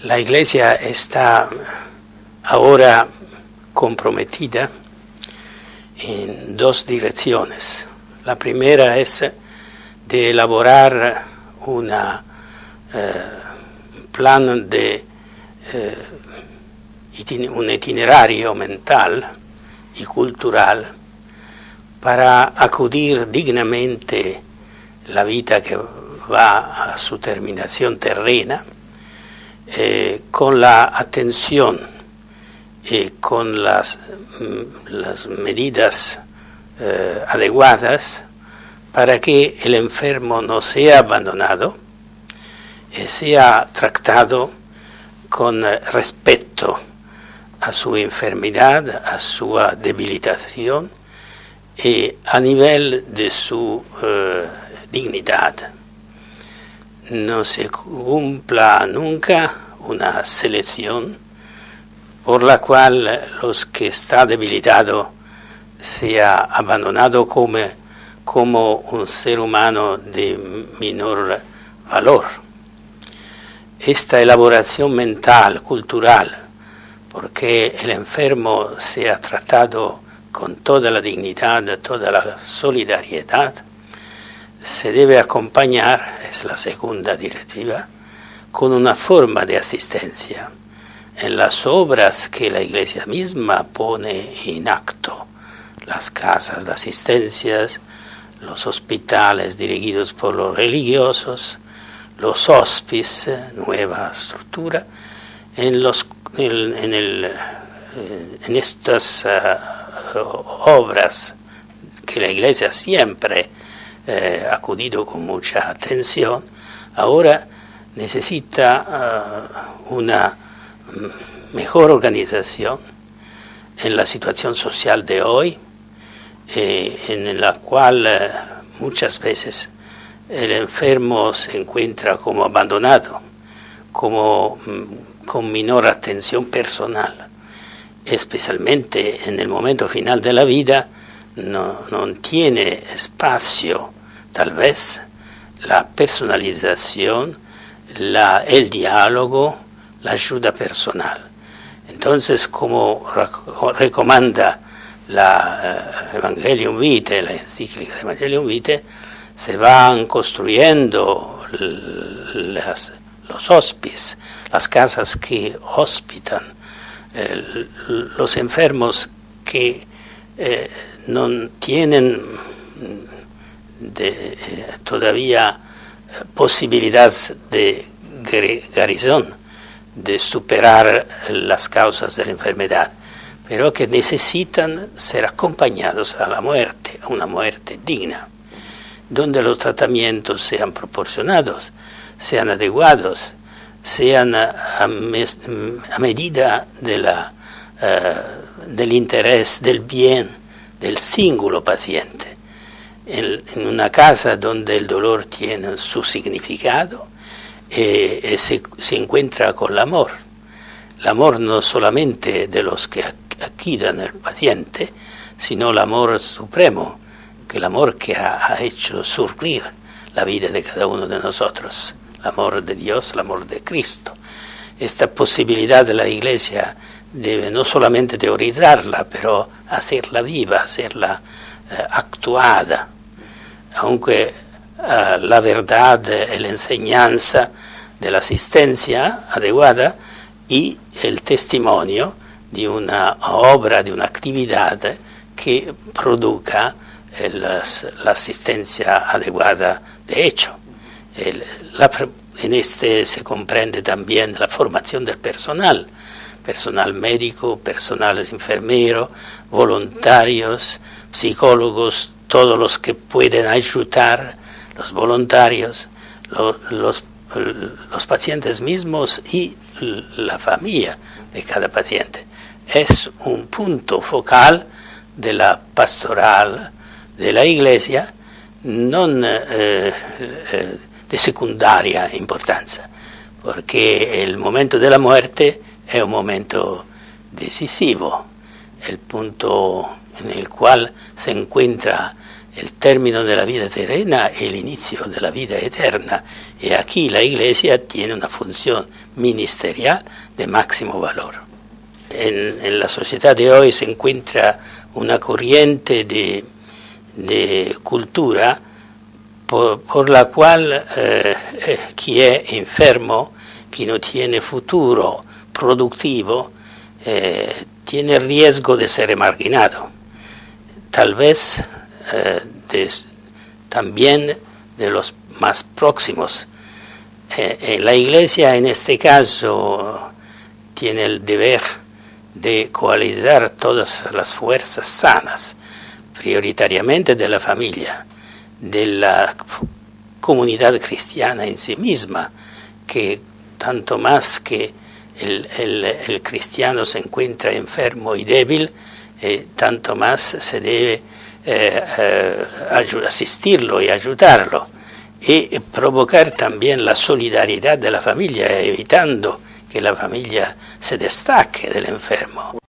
La Iglesia está ahora comprometida en dos direcciones. La primera es de elaborar un plan de un itinerario mental y cultural para acudir dignamente la vida que va a su terminación terrena, con la atención y con las medidas adecuadas para que el enfermo no sea abandonado, sea tratado con respeto a su enfermedad, a su debilitación y a nivel de su dignidad. No se cumpla nunca una selección por la cual los que está debilitado sea abandonado como un ser humano de menor valor. Esta elaboración mental, cultural, porque el enfermo sea tratado con toda la dignidad, toda la solidaridad, se debe acompañar, es la segunda directiva, con una forma de asistencia en las obras que la Iglesia misma pone en acto, las casas de asistencias, los hospitales dirigidos por los religiosos, los hospices, nueva estructura, en estas obras que la Iglesia siempre ha acudido con mucha atención, ahora necesita una mejor organización en la situación social de hoy, en la cual muchas veces el enfermo se encuentra como abandonado, como con menor atención personal, especialmente en el momento final de la vida. No tiene espacio, tal vez, la personalización, el diálogo, la ayuda personal. Entonces, como recomienda la Evangelium Vitae, la encíclica de Evangelium Vitae, se van construyendo los hospices, las casas que hospitan los enfermos que no tienen todavía posibilidad de guarición, de superar las causas de la enfermedad, pero que necesitan ser acompañados a la muerte, a una muerte digna, donde los tratamientos sean proporcionados, sean adecuados, sean a medida del interés, del bien del singulo paciente. En una casa donde el dolor tiene su significado, se encuentra con el amor no solamente de los que cuidan al paciente, sino el amor supremo, que el amor que ha hecho surgir la vida de cada uno de nosotros, el amor de Dios, el amor de Cristo. Esta posibilidad de la Iglesia debe no solamente teorizarla, pero hacerla viva, hacerla actuada, aunque la verdad, la enseñanza de la asistencia adecuada y el testimonio de una obra, de una actividad que produzca la asistencia adecuada de hecho. En este se comprende también la formación del personal médico, personal enfermero, voluntarios, psicólogos, todos los que pueden ayudar, los voluntarios, los pacientes mismos y la familia de cada paciente. Es un punto focal de la pastoral de la Iglesia, no de secundaria importancia, porque el momento de la muerte es un momento decisivo, el punto en el cual se encuentra el término de la vida terrena y el inicio de la vida eterna. Y aquí la Iglesia tiene una función ministerial de máximo valor. En la sociedad de hoy se encuentra una corriente de cultura por la cual quien es enfermo, quien no tiene futuro productivo, tiene riesgo de ser marginado. Tal vez también de los más próximos. La Iglesia en este caso tiene el deber de coalizar todas las fuerzas sanas, prioritariamente de la familia, de la comunidad cristiana en sí misma, que tanto más que el cristiano se encuentra enfermo y débil, tanto más se debe asistirlo y ayudarlo, y provocar también la solidaridad de la familia, evitando que la familia se destaque del enfermo.